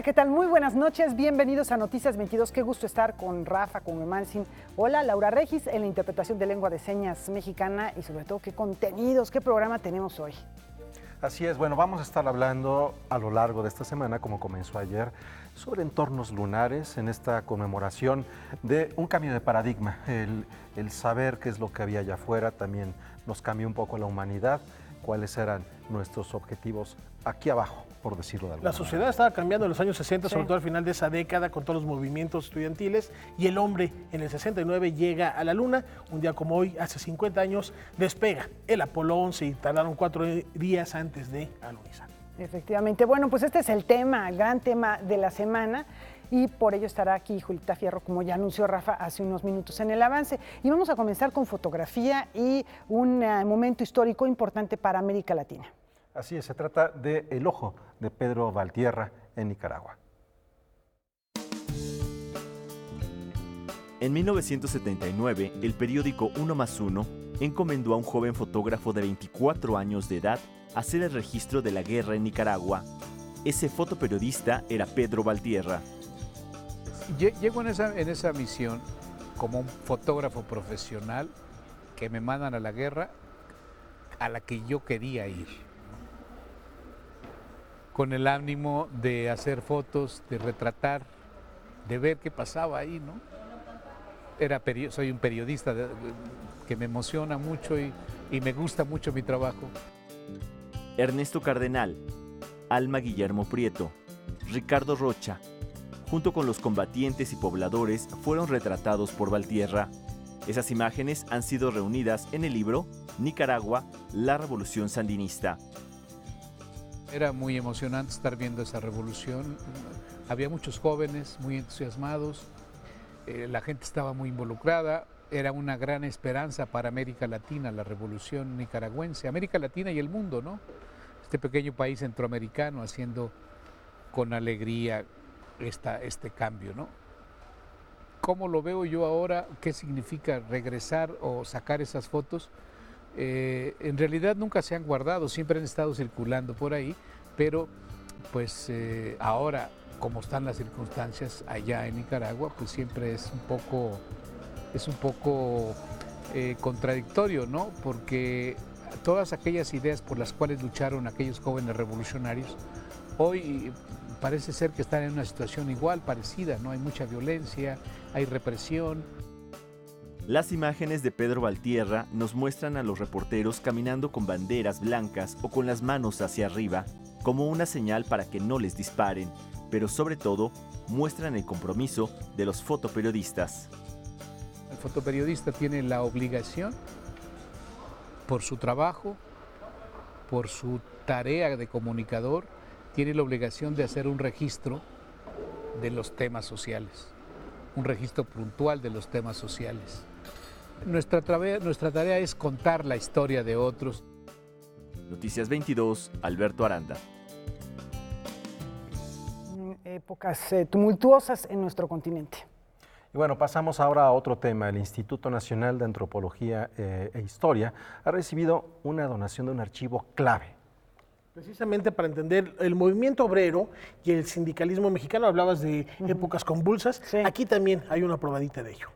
Hola, ¿qué tal? Muy buenas noches, bienvenidos a Noticias 22. Qué gusto estar con Rafa, con Emansin. Hola, Laura Regis, en la interpretación de lengua de señas mexicana y sobre todo qué contenidos, qué programa tenemos hoy. Así es, bueno, vamos a estar hablando a lo largo de esta semana, como comenzó ayer, sobre entornos lunares en esta conmemoración de un cambio de paradigma. El saber qué es lo que había allá afuera también nos cambió un poco la humanidad, cuáles eran nuestros objetivos aquí abajo, por decirlo de alguna La manera. sociedad estaba cambiando en los años 60, Sí. sobre todo al final de esa década, con todos los movimientos estudiantiles, y el hombre en el 69 llega a la Luna. Un día como hoy, hace 50 años, despega el Apolo 11 y tardaron 4 días antes de alunizar. Efectivamente, bueno, pues este es el tema, el gran tema de la semana. Y por ello estará aquí Julieta Fierro, como ya anunció Rafa hace unos minutos en el avance. Y vamos a comenzar con fotografía y un momento histórico importante para América Latina. Así es, se trata de El Ojo de Pedro Valtierra en Nicaragua. En 1979, el periódico 1+1 encomendó a un joven fotógrafo de 24 años de edad hacer el registro de la guerra en Nicaragua. Ese fotoperiodista era Pedro Valtierra. Llego en esa misión como un fotógrafo profesional que me mandan a la guerra a la que yo quería ir, con el ánimo de hacer fotos, de retratar, de ver qué pasaba ahí, ¿no? Soy un periodista que me emociona mucho y me gusta mucho mi trabajo. Ernesto Cardenal, Alma Guillermo Prieto, Ricardo Rocha, junto con los combatientes y pobladores, fueron retratados por Valtierra. Esas imágenes han sido reunidas en el libro Nicaragua, la Revolución Sandinista. Era muy emocionante estar viendo esa revolución. Había muchos jóvenes muy entusiasmados, la gente estaba muy involucrada. Era una gran esperanza para América Latina, la revolución nicaragüense, América Latina y el mundo, ¿no? Este pequeño país centroamericano haciendo con alegría este cambio, ¿no? ¿Cómo lo veo yo ahora? ¿Qué significa regresar o sacar esas fotos? En realidad nunca se han guardado, siempre han estado circulando por ahí, pero pues ahora, como están las circunstancias allá en Nicaragua, pues siempre es un poco contradictorio, ¿no? Porque todas aquellas ideas por las cuales lucharon aquellos jóvenes revolucionarios, hoy parece ser que están en una situación igual, parecida, ¿no? Hay mucha violencia, hay represión. Las imágenes de Pedro Valtierra nos muestran a los reporteros caminando con banderas blancas o con las manos hacia arriba, como una señal para que no les disparen, pero sobre todo muestran el compromiso de los fotoperiodistas. El fotoperiodista tiene la obligación, por su trabajo, por su tarea de comunicador, tiene la obligación de hacer un registro de los temas sociales, un registro puntual de los temas sociales. Nuestra tarea es contar la historia de otros. Noticias 22, Alberto Aranda. Épocas tumultuosas en nuestro continente. Y bueno, pasamos ahora a otro tema. El Instituto Nacional de Antropología e Historia ha recibido una donación de un archivo clave. Precisamente para entender el movimiento obrero y el sindicalismo mexicano, hablabas de épocas convulsas, Sí. Aquí también hay una probadita de ello.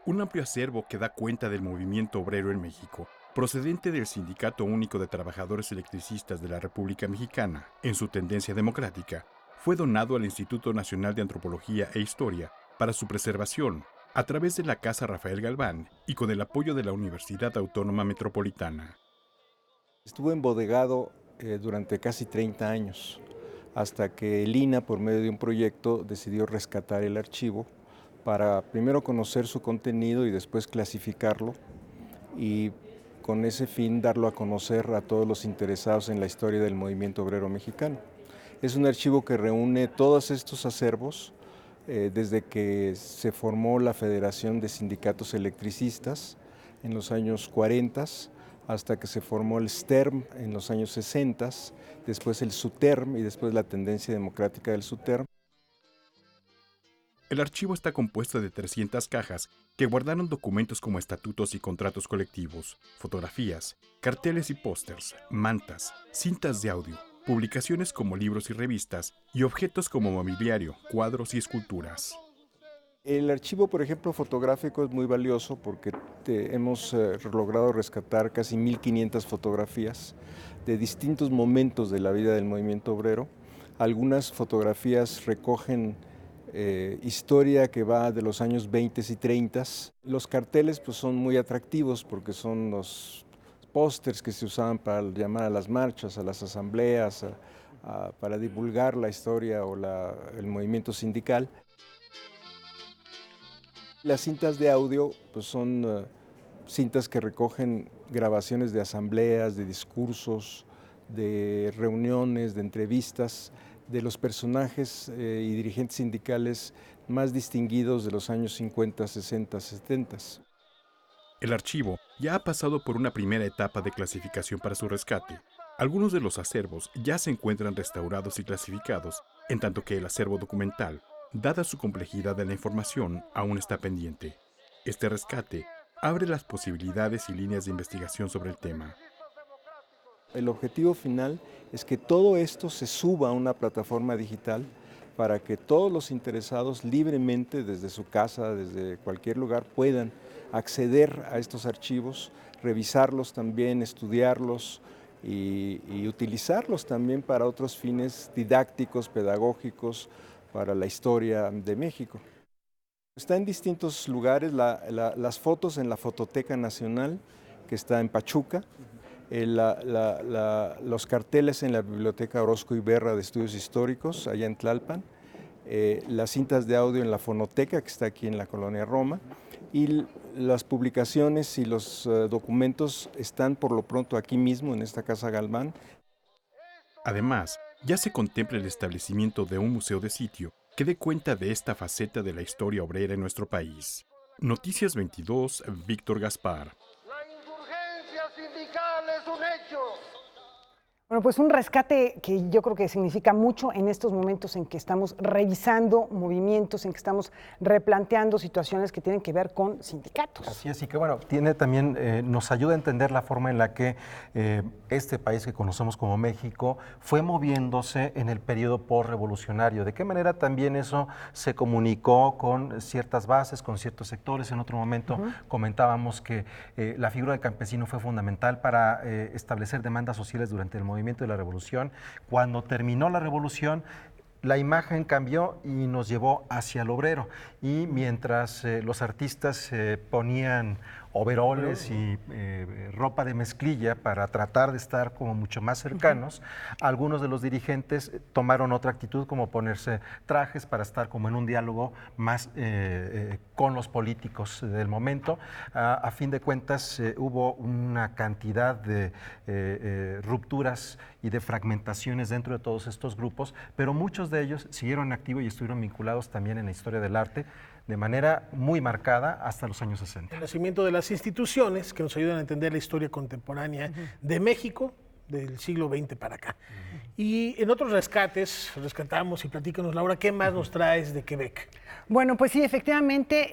Un amplio acervo que da cuenta del movimiento obrero en México, procedente del Sindicato Único de Trabajadores Electricistas de la República Mexicana, en su tendencia democrática, fue donado al Instituto Nacional de Antropología e Historia para su preservación, a través de la Casa Rafael Galván y con el apoyo de la Universidad Autónoma Metropolitana. Estuvo embodegado durante casi 30 años, hasta que el INAH, por medio de un proyecto, decidió rescatar el archivo para primero conocer su contenido y después clasificarlo y con ese fin darlo a conocer a todos los interesados en la historia del movimiento obrero mexicano. Es un archivo que reúne todos estos acervos desde que se formó la Federación de Sindicatos Electricistas en los años 40 hasta que se formó el STERM en los años 60, después el SUTERM y después la Tendencia Democrática del SUTERM. El archivo está compuesto de 300 cajas que guardaron documentos como estatutos y contratos colectivos, fotografías, carteles y pósters, mantas, cintas de audio, publicaciones como libros y revistas y objetos como mobiliario, cuadros y esculturas. El archivo, por ejemplo, fotográfico es muy valioso porque hemos logrado rescatar casi 1.500 fotografías de distintos momentos de la vida del movimiento obrero. Algunas fotografías recogen historia que va de los años 20 y 30. Los carteles pues, son muy atractivos porque son los pósters que se usaban para llamar a las marchas, a las asambleas, para divulgar la historia o el movimiento sindical. Las cintas de audio pues, son cintas que recogen grabaciones de asambleas, de discursos, de reuniones, de entrevistas, de los personajes y dirigentes sindicales más distinguidos de los años 50, 60, 70. El archivo ya ha pasado por una primera etapa de clasificación para su rescate. Algunos de los acervos ya se encuentran restaurados y clasificados, en tanto que el acervo documental, dada su complejidad de la información, aún está pendiente. Este rescate abre las posibilidades y líneas de investigación sobre el tema. El objetivo final es que todo esto se suba a una plataforma digital para que todos los interesados libremente desde su casa, desde cualquier lugar, puedan acceder a estos archivos, revisarlos también, estudiarlos y utilizarlos también para otros fines didácticos, pedagógicos, para la historia de México. Está en distintos lugares, las fotos en la Fototeca Nacional, que está en Pachuca, los carteles en la Biblioteca Orozco y Berra de Estudios Históricos, allá en Tlalpan, las cintas de audio en la Fonoteca, que está aquí en la Colonia Roma, y las publicaciones y los documentos están por lo pronto aquí mismo, en esta Casa Galván. Además, ya se contempla el establecimiento de un museo de sitio que dé cuenta de esta faceta de la historia obrera en nuestro país. Noticias 22, Víctor Gaspar. Bueno, pues un rescate que yo creo que significa mucho en estos momentos en que estamos revisando movimientos, en que estamos replanteando situaciones que tienen que ver con sindicatos. Así es, y que bueno, tiene también, nos ayuda a entender la forma en la que este país que conocemos como México fue moviéndose en el periodo postrevolucionario. De qué manera también eso se comunicó con ciertas bases, con ciertos sectores. En otro momento comentábamos que la figura del campesino fue fundamental para establecer demandas sociales durante el movimiento de la revolución. Cuando terminó la revolución, la imagen cambió y nos llevó hacia el obrero. Y mientras los artistas ponían overoles y ropa de mezclilla para tratar de estar como mucho más cercanos, algunos de los dirigentes tomaron otra actitud, como ponerse trajes para estar como en un diálogo más con los políticos del momento. A fin de cuentas hubo una cantidad de rupturas y de fragmentaciones dentro de todos estos grupos, pero muchos de ellos siguieron activos y estuvieron vinculados también en la historia del arte de manera muy marcada hasta los años 60. El nacimiento de las instituciones que nos ayudan a entender la historia contemporánea de México del siglo XX para acá. Y en otros rescatamos y platícanos, Laura, ¿qué más nos traes de Quebec? Bueno, pues sí, efectivamente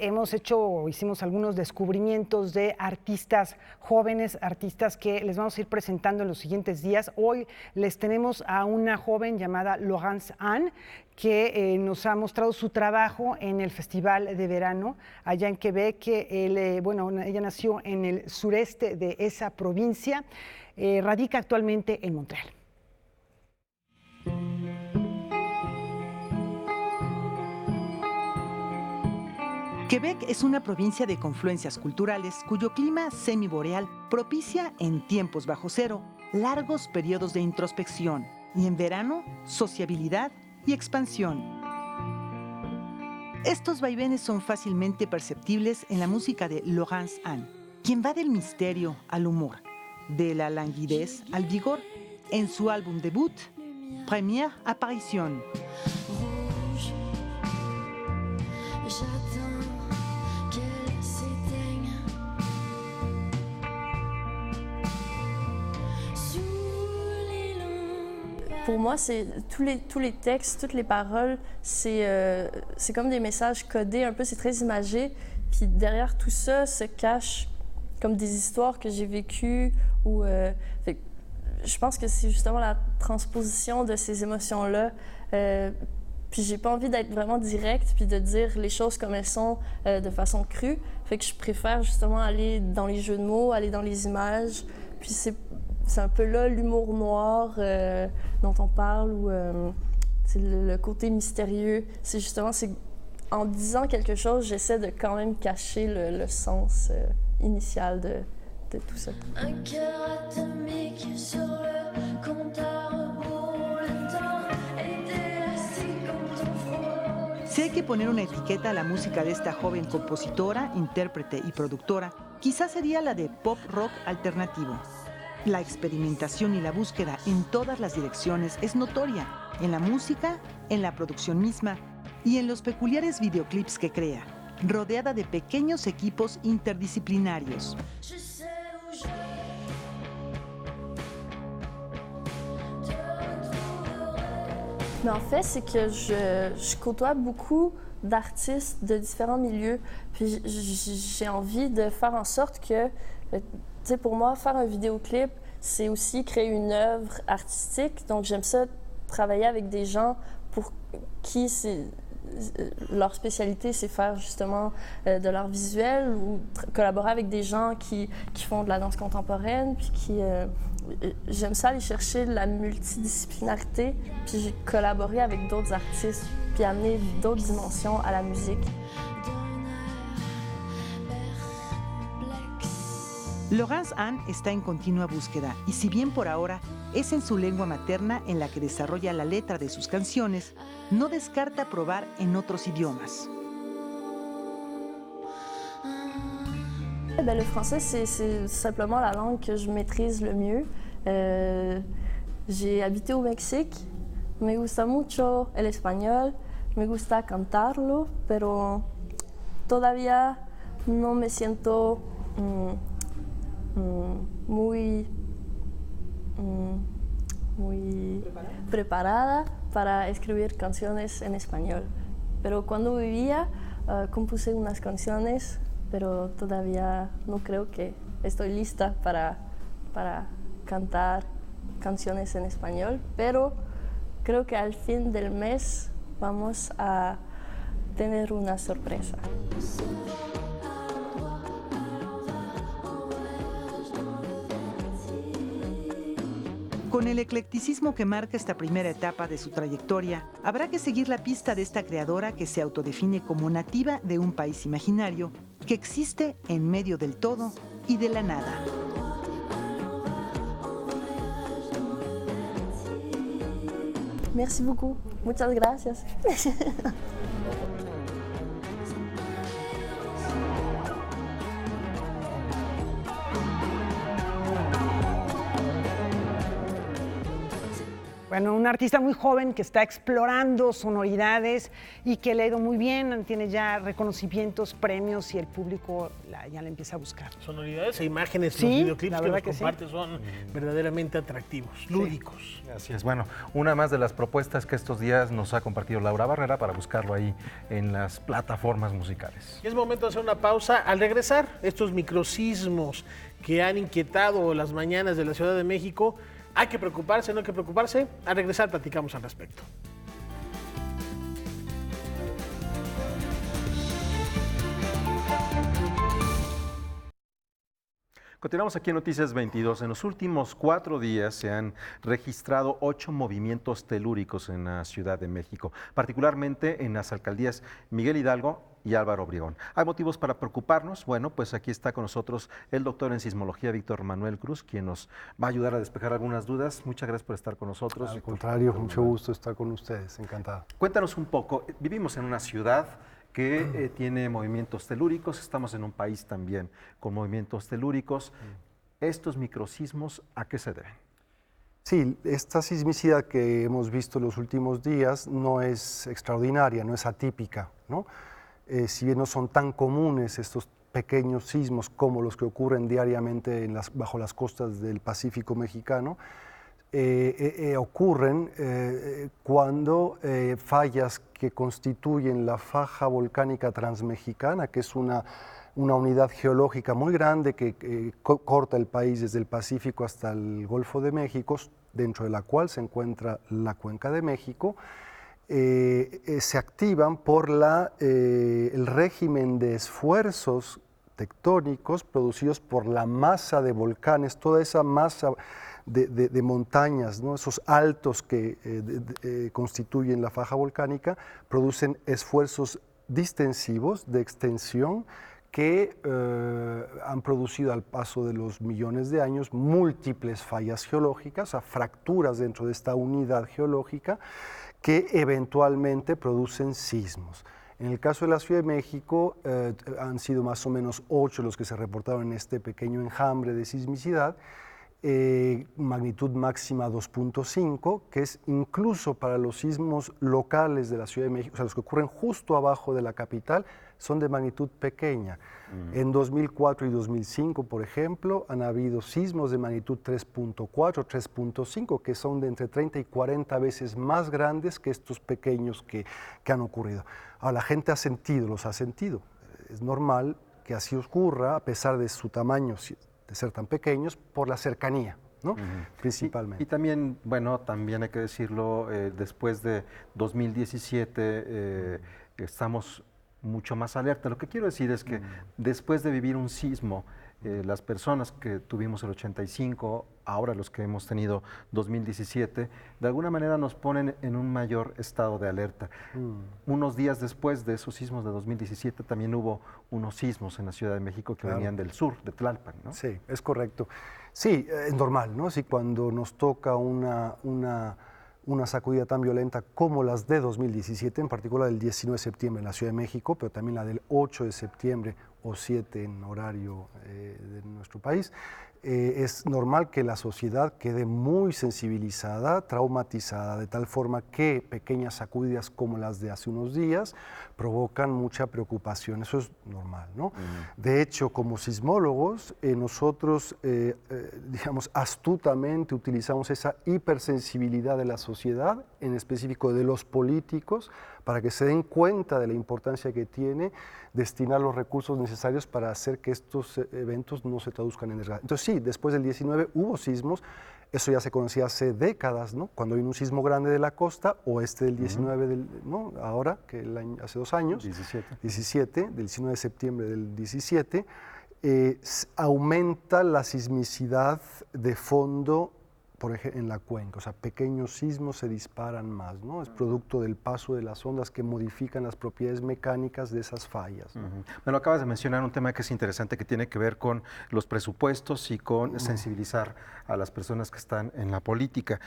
hicimos algunos descubrimientos de artistas jóvenes, artistas que les vamos a ir presentando en los siguientes días. Hoy les tenemos a una joven llamada Laurence Anne, que nos ha mostrado su trabajo en el Festival de Verano allá en Quebec. Ella nació en el sureste de esa provincia, radica actualmente en Montreal. Quebec es una provincia de confluencias culturales cuyo clima semiboreal propicia en tiempos bajo cero largos periodos de introspección y en verano sociabilidad y expansión. Estos vaivenes son fácilmente perceptibles en la música de Laurence Anne, quien va del misterio al humor, de la languidez al vigor, en su álbum debut, Première Apparition. Pour moi, c'est tous les textes, toutes les paroles, c'est comme des messages codés un peu, c'est très imagé. Puis derrière tout ça se cachent comme des histoires que j'ai vécues ou... je pense que c'est justement la transposition de ces émotions-là. Puis j'ai pas envie d'être vraiment directe puis de dire les choses comme elles sont de façon crue. Fait que je préfère justement aller dans les jeux de mots, aller dans les images. Puis c'est un peu là l'humour noir dont on parle ou c'est le côté mystérieux. C'est justement, en disant quelque chose, j'essaie de quand même cacher le sens initial de tout ça. Un cœur atomique sur le compte à rebours, le temps est élastique comme ton frôle. Si hay que poner una etiqueta a la música de esta joven compositora, intérprete y productora, quizás sería la de pop rock alternativo. La experimentación y la búsqueda en todas las direcciones es notoria, en la música, en la producción misma y en los peculiares videoclips que crea, rodeada de pequeños equipos interdisciplinarios. Je sais où je te retrouverai. Mais en fait, c'est que je côtoie beaucoup d'artistes de différents milieux. Puis j'ai envie de faire en sorte que, tu sais, pour moi, faire un vidéoclip, c'est aussi créer une œuvre artistique. Donc j'aime ça, travailler avec des gens pour qui leur spécialité, c'est faire justement de l'art visuel ou collaborer avec des gens qui font de la danse contemporaine. Puis j'aime ça aller chercher la multidisciplinarité, puis j'ai collaboré avec d'autres artistes, puis amener d'autres dimensions à la musique. Laurence Anne está en continua búsqueda y si bien por ahora es en su lengua materna en la que desarrolla la letra de sus canciones, no descarta probar en otros idiomas. Le français, c'est simplement la langue que je maîtrise le mieux. J'ai habité au Mexique. Me gusta mucho el español. Me gusta cantarlo, pero todavía no me siento muy preparada para escribir canciones en español. Pero cuando vivía, compuse unas canciones, pero todavía no creo que estoy lista para cantar canciones en español. Pero creo que al fin del mes vamos a tener una sorpresa. Con el eclecticismo que marca esta primera etapa de su trayectoria, habrá que seguir la pista de esta creadora que se autodefine como nativa de un país imaginario que existe en medio del todo y de la nada. Merci beaucoup. Muchas gracias. Bueno, un artista muy joven que está explorando sonoridades y que le ha ido muy bien, tiene ya reconocimientos, premios y el público ya la empieza a buscar. Sonoridades e imágenes, Sí, los videoclips la que verdad nos que sí. compartes son verdaderamente atractivos, lúdicos. Así es, bueno, una más de las propuestas que estos días nos ha compartido Laura Barrera para buscarlo ahí en las plataformas musicales. Y es momento de hacer una pausa. Al regresar, estos microsismos que han inquietado las mañanas de la Ciudad de México, ¿hay que preocuparse, no hay que preocuparse? Al regresar platicamos al respecto. Continuamos aquí en Noticias 22. En los últimos 4 días se han registrado 8 movimientos telúricos en la Ciudad de México, particularmente en las alcaldías Miguel Hidalgo y Álvaro Obregón. ¿Hay motivos para preocuparnos? Bueno, pues aquí está con nosotros el doctor en sismología Víctor Manuel Cruz, quien nos va a ayudar a despejar algunas dudas. Muchas gracias por estar con nosotros. Al contrario, mucho gusto estar con ustedes, encantado. Cuéntanos un poco, vivimos en una ciudad que tiene movimientos telúricos, estamos en un país también con movimientos telúricos. ¿Estos microsismos a qué se deben? Sí, esta sismicidad que hemos visto en los últimos días no es extraordinaria, no es atípica, ¿no? Si bien no son tan comunes estos pequeños sismos como los que ocurren diariamente bajo las costas del Pacífico mexicano, ocurren cuando fallas que constituyen la faja volcánica transmexicana, que es una unidad geológica muy grande que corta el país desde el Pacífico hasta el Golfo de México, dentro de la cual se encuentra la Cuenca de México, se activan por el régimen de esfuerzos tectónicos producidos por la masa de volcanes, toda esa masa de montañas, ¿no? Esos altos que constituyen la faja volcánica, producen esfuerzos distensivos de extensión que han producido al paso de los millones de años múltiples fallas geológicas, o sea, fracturas dentro de esta unidad geológica que eventualmente producen sismos. En el caso de la Ciudad de México han sido más o menos 8 los que se reportaron en este pequeño enjambre de sismicidad, magnitud máxima 2.5, que es incluso para los sismos locales de la Ciudad de México, o sea, los que ocurren justo abajo de la capital, son de magnitud pequeña. En 2004 y 2005, por ejemplo, han habido sismos de magnitud 3.4, 3.5, que son de entre 30 y 40 veces más grandes que estos pequeños que han ocurrido. Ahora, la gente los ha sentido. Es normal que así ocurra, a pesar de su tamaño, de ser tan pequeños, por la cercanía, ¿no? Principalmente. Y también, bueno, también hay que decirlo, después de 2017 estamos mucho más alerta. Lo que quiero decir es que después de vivir un sismo, las personas que tuvimos el 85, ahora los que hemos tenido 2017, de alguna manera nos ponen en un mayor estado de alerta. Unos días después de esos sismos de 2017 también hubo unos sismos en la Ciudad de México que venían del sur, de Tlalpan, ¿no? Sí, es correcto. Sí, es normal, ¿no? Sí, cuando nos toca una sacudida tan violenta como las de 2017, en particular el 19 de septiembre en la Ciudad de México, pero también la del 8 de septiembre o 7 en horario de nuestro país, es normal que la sociedad quede muy sensibilizada, traumatizada, de tal forma que pequeñas sacudidas como las de hace unos días provocan mucha preocupación. Eso es normal, ¿no? De hecho, como sismólogos, nosotros, digamos, astutamente utilizamos esa hipersensibilidad de la sociedad, en específico de los políticos, para que se den cuenta de la importancia que tiene destinar los recursos necesarios para hacer que estos eventos no se traduzcan en desgracia. Entonces sí, después del 19 hubo sismos, eso ya se conocía hace décadas, ¿no? Cuando hay un sismo grande de la costa, o del 19, ¿no? Ahora, que hace 2 años, 17, del 19 de septiembre del 17, aumenta la sismicidad de fondo, por ejemplo, en la cuenca, o sea, pequeños sismos se disparan más, ¿no? Es producto del paso de las ondas que modifican las propiedades mecánicas de esas fallas, ¿no? Bueno, acabas de mencionar un tema que es interesante, que tiene que ver con los presupuestos y con sensibilizar a las personas que están en la política.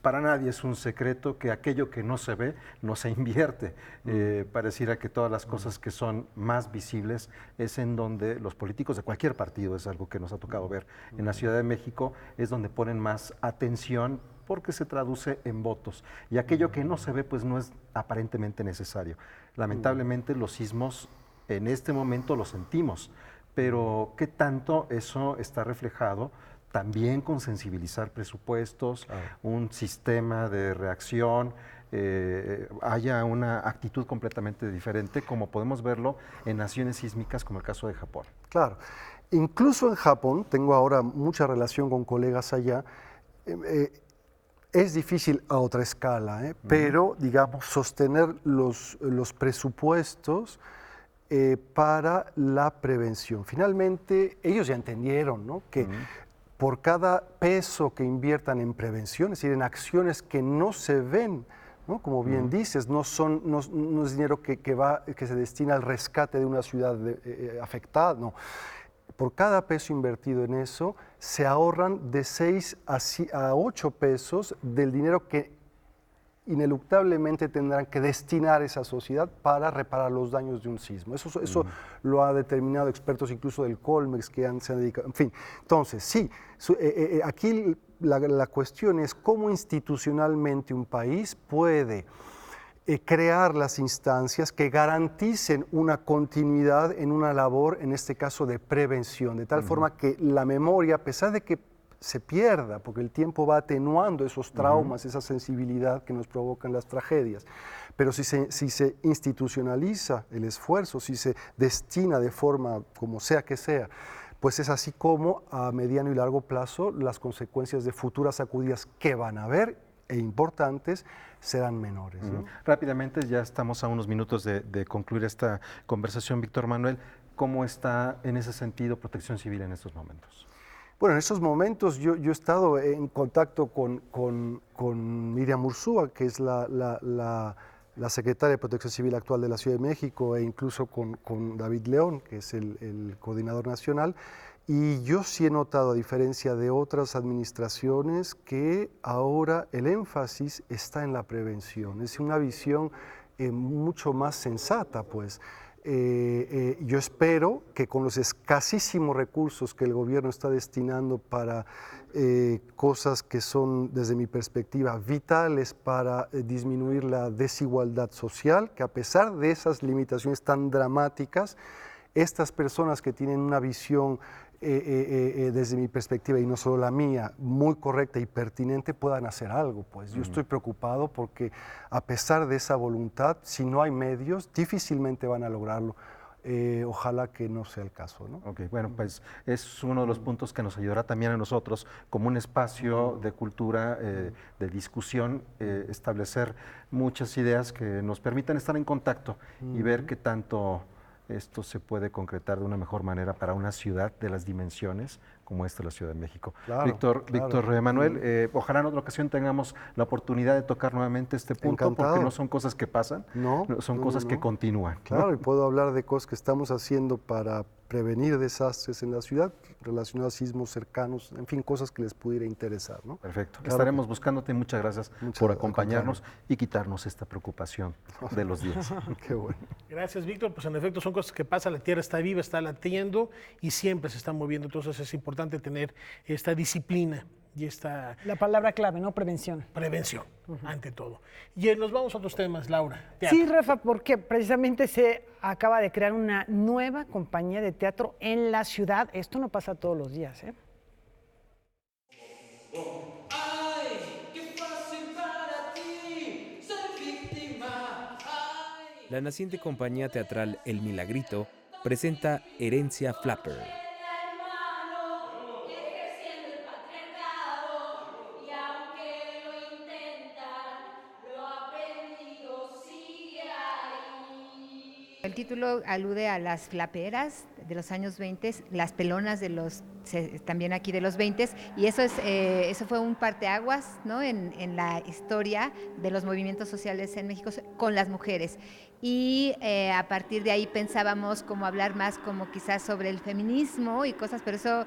Para nadie es un secreto que aquello que no se ve, no se invierte. Pareciera que todas las cosas que son más visibles es en donde los políticos de cualquier partido, es algo que nos ha tocado ver en la Ciudad de México, es donde ponen más atención porque se traduce en votos. Y aquello que no se ve, pues no es aparentemente necesario. Lamentablemente los sismos en este momento los sentimos, pero ¿qué tanto eso está reflejado también con sensibilizar presupuestos, un sistema de reacción, haya una actitud completamente diferente, como podemos verlo en naciones sísmicas como el caso de Japón? Claro. Incluso en Japón, tengo ahora mucha relación con colegas allá, es difícil a otra escala, pero, digamos, sostener los presupuestos para la prevención. Finalmente, ellos ya entendieron, ¿no?, que por cada peso que inviertan en prevención, es decir, en acciones que no se ven, ¿no?, como bien dices, no es dinero que se destina al rescate de una ciudad afectada, no. Por cada peso invertido en eso, se ahorran de 6 a 8 pesos del dinero que ineluctablemente tendrán que destinar esa sociedad para reparar los daños de un sismo. Eso lo ha determinado expertos incluso del Colmex que se han dedicado. En fin, entonces, sí, aquí la cuestión es cómo institucionalmente un país puede crear las instancias que garanticen una continuidad en una labor, en este caso de prevención, de tal forma que la memoria, a pesar de que se pierda, porque el tiempo va atenuando esos traumas, esa sensibilidad que nos provocan las tragedias. Pero si se institucionaliza el esfuerzo, si se destina de forma como sea que sea, pues es así como a mediano y largo plazo las consecuencias de futuras sacudidas que van a haber e importantes serán menores, ¿no? Rápidamente, ya estamos a unos minutos de concluir esta conversación, Víctor Manuel. ¿Cómo está en ese sentido Protección Civil en estos momentos? Bueno, en estos momentos yo he estado en contacto con Miriam Ursúa, que es la secretaria de Protección Civil actual de la Ciudad de México, e incluso con David León, que es el coordinador nacional. Y yo sí he notado, a diferencia de otras administraciones, que ahora el énfasis está en la prevención. Es una visión mucho más sensata, pues. Yo espero que con los escasísimos recursos que el gobierno está destinando para cosas que son, desde mi perspectiva, vitales para disminuir la desigualdad social, que a pesar de esas limitaciones tan dramáticas, estas personas que tienen una visión desde mi perspectiva, y no solo la mía, muy correcta y pertinente, puedan hacer algo. Pues yo estoy preocupado porque a pesar de esa voluntad, si no hay medios, difícilmente van a lograrlo. Ojalá que no sea el caso, ¿no? Ok, bueno, pues es uno de los puntos que nos ayudará también a nosotros, como un espacio de cultura, de discusión, establecer muchas ideas que nos permitan estar en contacto y ver qué tanto esto se puede concretar de una mejor manera para una ciudad de las dimensiones como esta, la Ciudad de México. Claro, Víctor Manuel, ojalá en otra ocasión tengamos la oportunidad de tocar nuevamente este punto, Encantado. porque no son cosas que pasan, son cosas que continúan. Claro, ¿no? y puedo hablar de cosas que estamos haciendo para prevenir desastres en la ciudad, relacionados a sismos cercanos, en fin, cosas que les pudiera interesar, ¿no? Perfecto. Claro. Estaremos buscándote. Muchas gracias por acompañarnos y quitarnos esta preocupación de los días. Qué bueno. Gracias, Víctor. Pues en efecto son cosas que pasan, la Tierra está viva, está latiendo y siempre se está moviendo, entonces es importante tener esta disciplina y esta... La palabra clave, ¿no? Prevención. Prevención, ante todo. Y nos vamos a otros temas, Laura. Teatro. Sí, Rafa, porque precisamente se acaba de crear una nueva compañía de teatro en la ciudad. Esto no pasa todos los días, ¿eh? La naciente compañía teatral El Milagrito presenta Herencia Flapper. El título alude a las flaperas de los años 20, las pelonas de también aquí de los 20, y eso fue un parteaguas, ¿no? en la historia de los movimientos sociales en México con las mujeres. Y a partir de ahí pensábamos como hablar más como quizás sobre el feminismo y cosas, pero eso...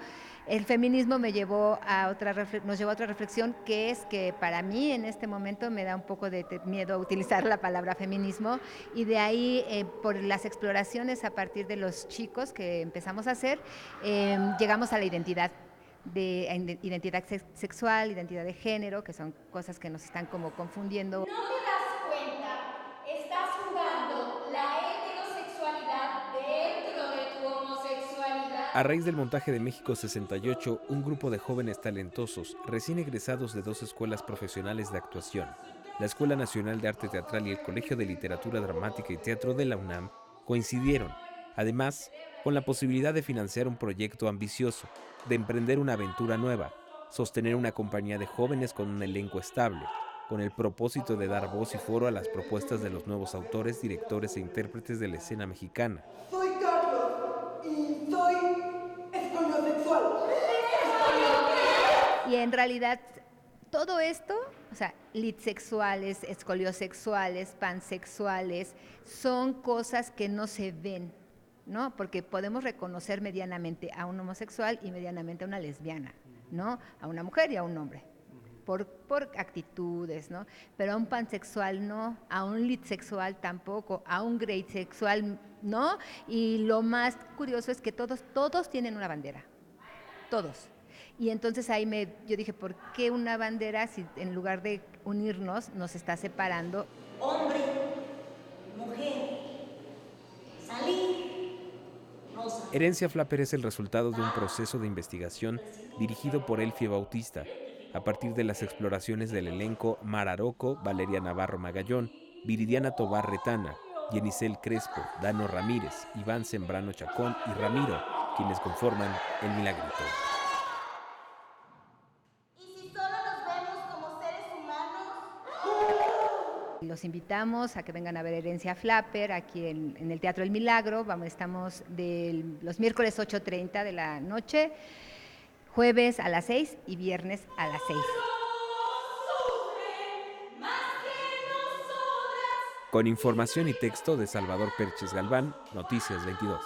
El feminismo nos llevó a otra reflexión, que es que para mí en este momento me da un poco de miedo utilizar la palabra feminismo, y de ahí por las exploraciones a partir de los chicos que empezamos a hacer, llegamos a la identidad sexual, identidad de género, que son cosas que nos están como confundiendo. ¿No te das cuenta? Estás jugando la heterosexualidad dentro de tu homosexualidad. A raíz del montaje de México 68, un grupo de jóvenes talentosos, recién egresados de 2 escuelas profesionales de actuación, la Escuela Nacional de Arte Teatral y el Colegio de Literatura Dramática y Teatro de la UNAM, coincidieron, además, con la posibilidad de financiar un proyecto ambicioso, de emprender una aventura nueva, sostener una compañía de jóvenes con un elenco estable, con el propósito de dar voz y foro a las propuestas de los nuevos autores, directores e intérpretes de la escena mexicana. Soy Carlos y soy escoliosexual. Y en realidad todo esto, o sea, litsexuales, escoliosexuales, pansexuales, son cosas que no se ven, ¿no? Porque podemos reconocer medianamente a un homosexual y medianamente a una lesbiana, ¿no? A una mujer y a un hombre, por actitudes, ¿no? Pero a un pansexual no, a un litsexual tampoco, a un greysexual no, y lo más curioso es que todos tienen una bandera, todos. Y entonces ahí yo dije, ¿por qué una bandera si en lugar de unirnos nos está separando? Hombre, mujer, salir, no Herencia Flapper es el resultado de un proceso de investigación dirigido por Elfie Bautista, a partir de las exploraciones del elenco Mar Aroco, Valeria Navarro Magallón, Viridiana Tobar Retana, Yenisel Crespo, Dano Ramírez, Iván Sembrano Chacón y Ramiro, quienes conforman El Milagrito. Los invitamos a que vengan a ver Herencia Flapper aquí en el Teatro El Milagro. Estamos los miércoles 8:30 de la noche, jueves a las 6 y viernes a las 6. Con información y texto de Salvador Perches Galván, Noticias 22.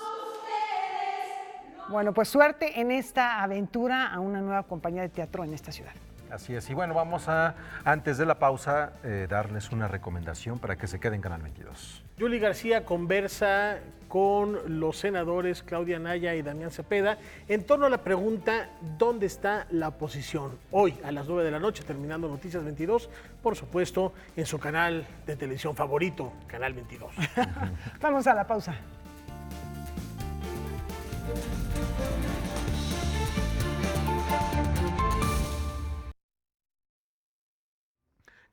Bueno, pues suerte en esta aventura a una nueva compañía de teatro en esta ciudad. Así es, y bueno, vamos a, antes de la pausa, darles una recomendación para que se queden en Canal 22. Yuli García conversa con los senadores Claudia Anaya y Damián Cepeda en torno a la pregunta ¿dónde está la oposición? Hoy a las 9 de la noche, terminando Noticias 22, por supuesto, en su canal de televisión favorito, Canal 22. Vamos a la pausa.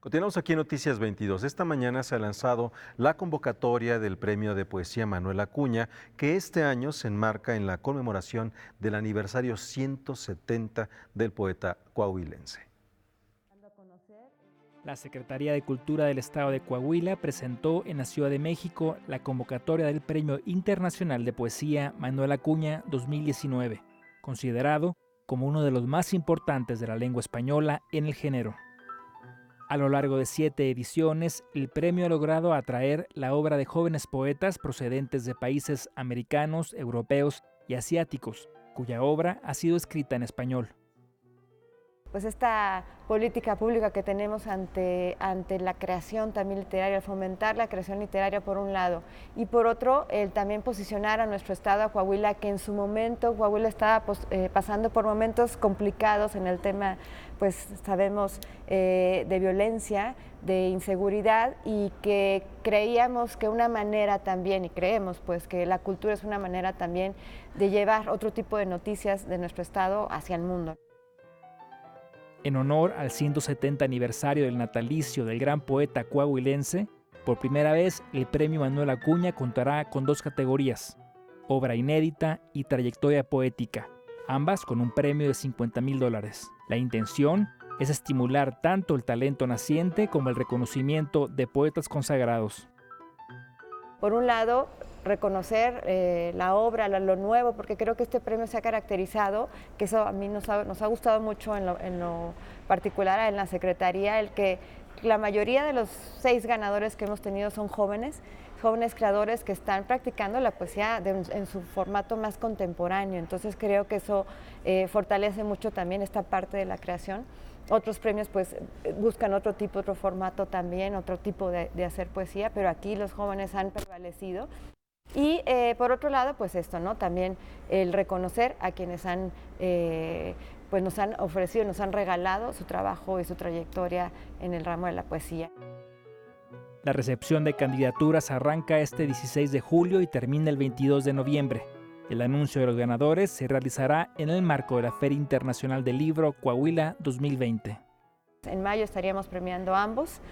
Continuamos aquí en Noticias 22. Esta mañana se ha lanzado la convocatoria del Premio de Poesía Manuel Acuña, que este año se enmarca en la conmemoración del aniversario 170 del poeta coahuilense. La Secretaría de Cultura del Estado de Coahuila presentó en la Ciudad de México la convocatoria del Premio Internacional de Poesía Manuel Acuña 2019, considerado como uno de los más importantes de la lengua española en el género. A lo largo de 7 ediciones, el premio ha logrado atraer la obra de jóvenes poetas procedentes de países americanos, europeos y asiáticos, cuya obra ha sido escrita en español. Pues esta política pública que tenemos ante la creación también literaria, el fomentar la creación literaria por un lado, y por otro, el también posicionar a nuestro estado, a Coahuila, que en su momento Coahuila estaba pasando por momentos complicados en el tema, pues sabemos, de violencia, de inseguridad, y que creíamos que una manera también, y creemos pues que la cultura es una manera también de llevar otro tipo de noticias de nuestro estado hacia el mundo. En honor al 170 aniversario del natalicio del gran poeta coahuilense, por primera vez el Premio Manuel Acuña contará con 2 categorías, obra inédita y trayectoria poética, ambas con un premio de $50,000. La intención es estimular tanto el talento naciente como el reconocimiento de poetas consagrados. Por un lado, reconocer la obra, lo nuevo, porque creo que este premio se ha caracterizado, que eso a mí nos ha gustado mucho en lo particular en la Secretaría, el que la mayoría de los 6 ganadores que hemos tenido son jóvenes creadores que están practicando la poesía en su formato más contemporáneo. Entonces creo que eso fortalece mucho también esta parte de la creación. Otros premios pues buscan otro tipo, otro formato también, otro tipo de hacer poesía, pero aquí los jóvenes han prevalecido. Y por otro lado, pues esto, ¿no? También el reconocer a quienes pues nos han ofrecido, nos han regalado su trabajo y su trayectoria en el ramo de la poesía. La recepción de candidaturas arranca este 16 de julio y termina el 22 de noviembre. El anuncio de los ganadores se realizará en el marco de la Feria Internacional del Libro Coahuila 2020. En mayo estaríamos premiando ambas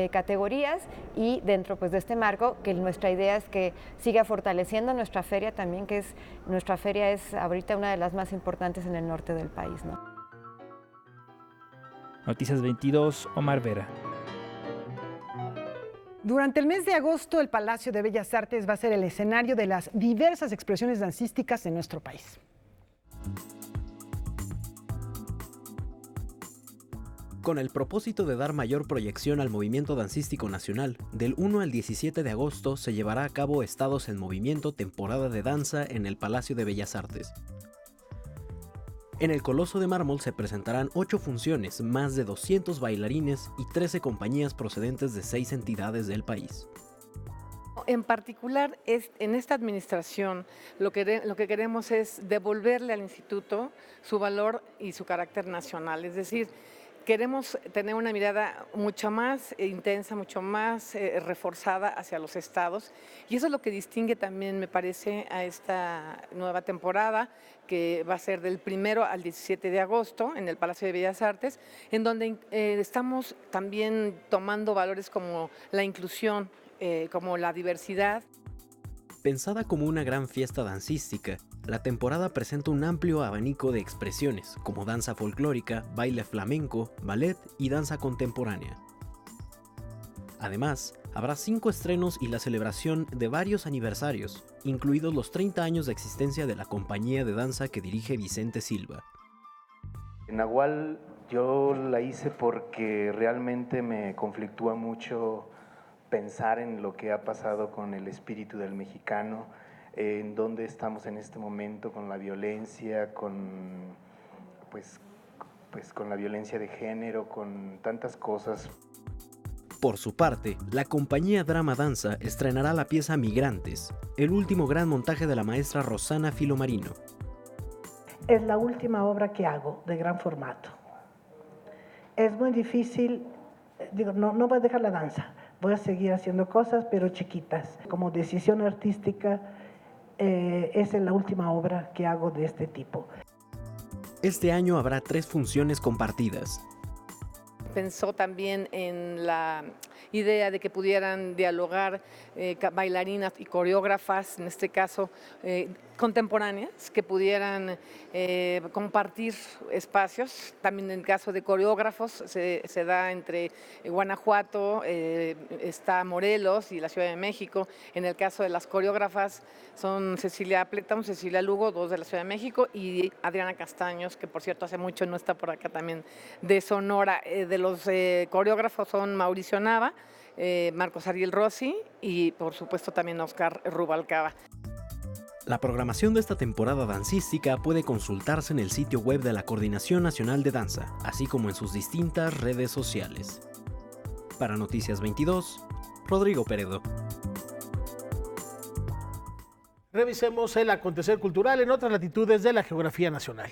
categorías, y dentro pues, de este marco, que nuestra idea es que siga fortaleciendo nuestra feria también, nuestra feria es ahorita una de las más importantes en el norte del país, ¿no? Noticias 22, Omar Vera. Durante el mes de agosto, el Palacio de Bellas Artes va a ser el escenario de las diversas expresiones dancísticas de nuestro país. Con el propósito de dar mayor proyección al movimiento dancístico nacional, del 1 al 17 de agosto se llevará a cabo Estados en Movimiento, temporada de danza en el Palacio de Bellas Artes. En el Coloso de Mármol se presentarán 8 funciones, más de 200 bailarines y 13 compañías procedentes de 6 entidades del país. En particular, en esta administración, lo que queremos es devolverle al instituto su valor y su carácter nacional, es decir, queremos tener una mirada mucho más intensa, mucho más reforzada hacia los estados, y eso es lo que distingue también, me parece, a esta nueva temporada, que va a ser del 1 al 17 de agosto en el Palacio de Bellas Artes, en donde estamos también tomando valores como la inclusión, como la diversidad. Pensada como una gran fiesta dancística, la temporada presenta un amplio abanico de expresiones, como danza folclórica, baile flamenco, ballet y danza contemporánea. Además, habrá 5 estrenos y la celebración de varios aniversarios, incluidos los 30 años de existencia de la compañía de danza que dirige Vicente Silva. Nahual yo la hice porque realmente me conflictúa mucho pensar en lo que ha pasado con el espíritu del mexicano, en dónde estamos en este momento con la violencia, con la violencia de género, con tantas cosas. Por su parte, la compañía Drama Danza estrenará la pieza Migrantes, el último gran montaje de la maestra Rosana Filomarino. Es la última obra que hago de gran formato. Es muy difícil, no voy a dejar la danza, voy a seguir haciendo cosas, pero chiquitas. Como decisión artística, es la última obra que hago de este tipo. Este año habrá 3 funciones compartidas. Pensó también en la idea de que pudieran dialogar bailarinas y coreógrafas, en este caso contemporáneas, que pudieran compartir espacios. También en el caso de coreógrafos se da entre Guanajuato, está Morelos y la Ciudad de México. En el caso de las coreógrafas son Cecilia Appleton, Cecilia Lugo, 2 de la Ciudad de México, y Adriana Castaños, que por cierto hace mucho no está por acá también, de Sonora. De los coreógrafos son Mauricio Nava, Marcos Ariel Rossi y por supuesto también Oscar Rubalcaba. La programación de esta temporada dancística puede consultarse en el sitio web de la Coordinación Nacional de Danza, así como en sus distintas redes sociales. Para Noticias 22, Rodrigo Peredo. Revisemos el acontecer cultural en otras latitudes de la geografía nacional.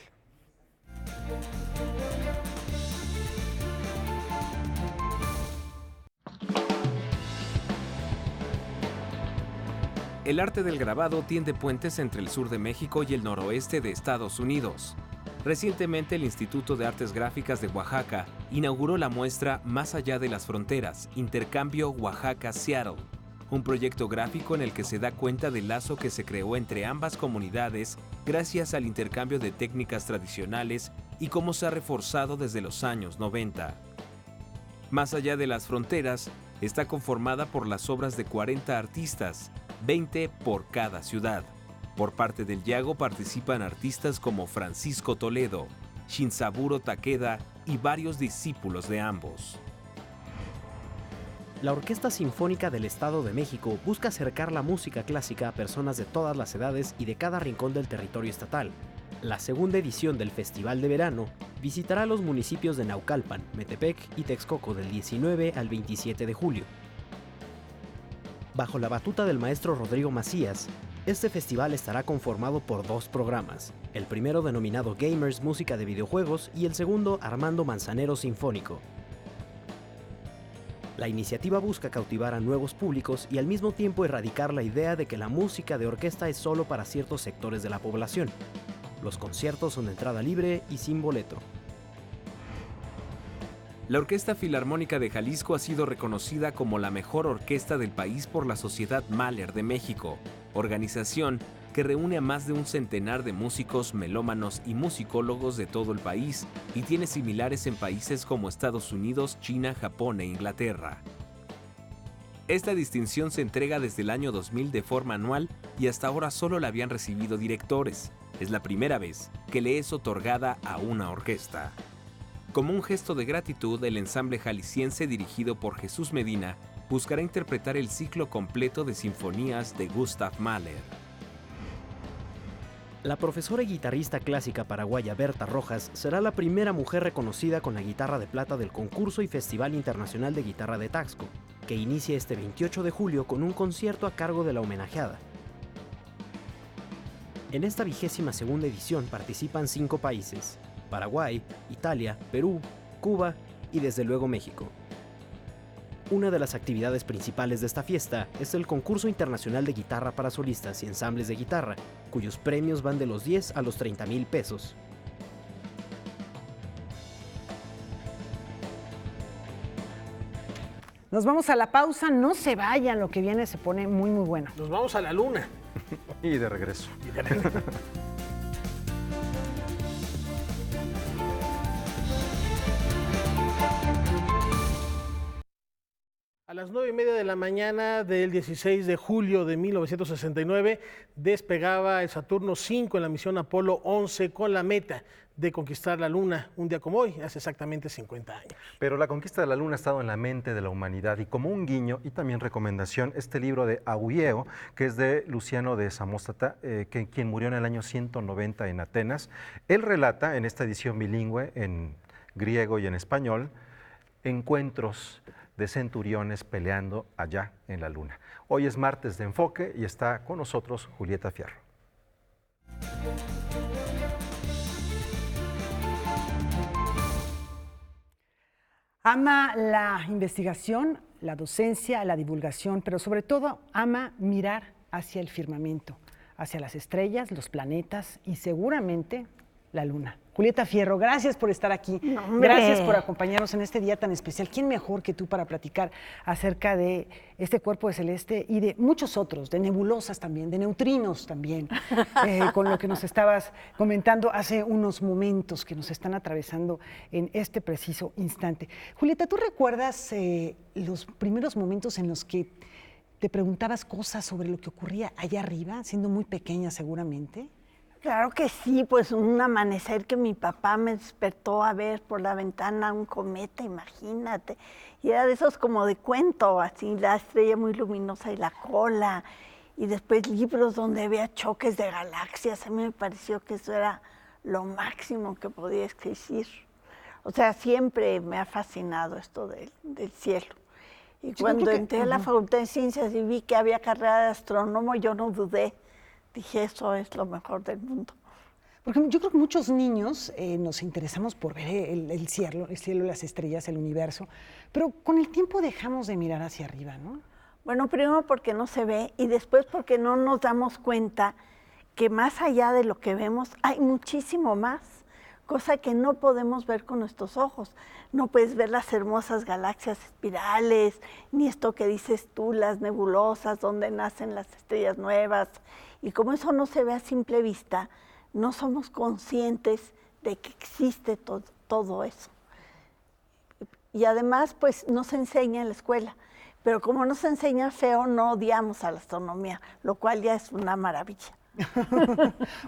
El arte del grabado tiende puentes entre el sur de México y el noroeste de Estados Unidos. Recientemente, el Instituto de Artes Gráficas de Oaxaca inauguró la muestra Más allá de las fronteras, Intercambio Oaxaca-Seattle, un proyecto gráfico en el que se da cuenta del lazo que se creó entre ambas comunidades gracias al intercambio de técnicas tradicionales y cómo se ha reforzado desde los años 90. Más allá de las fronteras está conformada por las obras de 40 artistas, 20 por cada ciudad. Por parte del Yago participan artistas como Francisco Toledo, Shinsaburo Takeda y varios discípulos de ambos. La Orquesta Sinfónica del Estado de México busca acercar la música clásica a personas de todas las edades y de cada rincón del territorio estatal. La segunda edición del Festival de Verano visitará los municipios de Naucalpan, Metepec y Texcoco del 19 al 27 de julio. Bajo la batuta del maestro Rodrigo Macías, este festival estará conformado por 2 programas, el primero denominado Gamers Música de Videojuegos y el segundo Armando Manzanero Sinfónico. La iniciativa busca cautivar a nuevos públicos y al mismo tiempo erradicar la idea de que la música de orquesta es solo para ciertos sectores de la población. Los conciertos son de entrada libre y sin boleto. La Orquesta Filarmónica de Jalisco ha sido reconocida como la mejor orquesta del país por la Sociedad Mahler de México, organización que reúne a más de un centenar de músicos, melómanos y musicólogos de todo el país y tiene similares en países como Estados Unidos, China, Japón e Inglaterra. Esta distinción se entrega desde el año 2000 de forma anual y hasta ahora solo la habían recibido directores. Es la primera vez que le es otorgada a una orquesta. Como un gesto de gratitud, el ensamble jalisciense dirigido por Jesús Medina buscará interpretar el ciclo completo de sinfonías de Gustav Mahler. La profesora y guitarrista clásica paraguaya Berta Rojas será la primera mujer reconocida con la guitarra de plata del concurso y Festival Internacional de Guitarra de Taxco, que inicia este 28 de julio con un concierto a cargo de la homenajeada. En esta 22ª edición participan 5 países: Paraguay, Italia, Perú, Cuba y desde luego México. Una de las actividades principales de esta fiesta es el Concurso Internacional de Guitarra para Solistas y Ensambles de Guitarra, cuyos premios van de los 10 a los 30,000 pesos. Nos vamos a la pausa, no se vayan, lo que viene se pone muy, muy bueno. Nos vamos a la luna. Y de regreso. A las 9:30 de la mañana del 16 de julio de 1969 despegaba el Saturno V en la misión Apolo 11 con la meta de conquistar la Luna un día como hoy, hace exactamente 50 años. Pero la conquista de la Luna ha estado en la mente de la humanidad y como un guiño y también recomendación, este libro de Augieo, que es de Luciano de Samósata, quien murió en el año 190 en Atenas. Él relata en esta edición bilingüe, en griego y en español, encuentros de centuriones peleando allá en la Luna. Hoy es martes de Enfoque y está con nosotros Julieta Fierro. Ama la investigación, la docencia, la divulgación, pero sobre todo ama mirar hacia el firmamento, hacia las estrellas, los planetas y seguramente la Luna. Julieta Fierro, gracias por estar aquí. Gracias por acompañarnos en este día tan especial. ¿Quién mejor que tú para platicar acerca de este cuerpo de celeste y de muchos otros, de nebulosas también, de neutrinos también, con lo que nos estabas comentando hace unos momentos que nos están atravesando en este preciso instante? Julieta, ¿tú recuerdas los primeros momentos en los que te preguntabas cosas sobre lo que ocurría allá arriba, siendo muy pequeña seguramente? Claro que sí, pues un amanecer que mi papá me despertó a ver por la ventana un cometa, imagínate. Y era de esos como de cuento, así la estrella muy luminosa y la cola. Y después libros donde había choques de galaxias. A mí me pareció que eso era lo máximo que podía existir. O sea, siempre me ha fascinado esto del cielo. Y cuando entré a la Facultad de Ciencias y vi que había carrera de astrónomo, yo no dudé. Dije, eso es lo mejor del mundo. Porque yo creo que muchos niños nos interesamos por ver el cielo, las estrellas, el universo, pero con el tiempo dejamos de mirar hacia arriba, ¿no? Bueno, primero porque no se ve y después porque no nos damos cuenta que más allá de lo que vemos hay muchísimo más, cosa que no podemos ver con nuestros ojos. No puedes ver las hermosas galaxias espirales, ni esto que dices tú, las nebulosas, donde nacen las estrellas nuevas. Y como eso no se ve a simple vista, no somos conscientes de que existe todo eso. Y además, pues, no se enseña en la escuela. Pero como no se enseña feo, no odiamos a la astronomía, lo cual ya es una maravilla.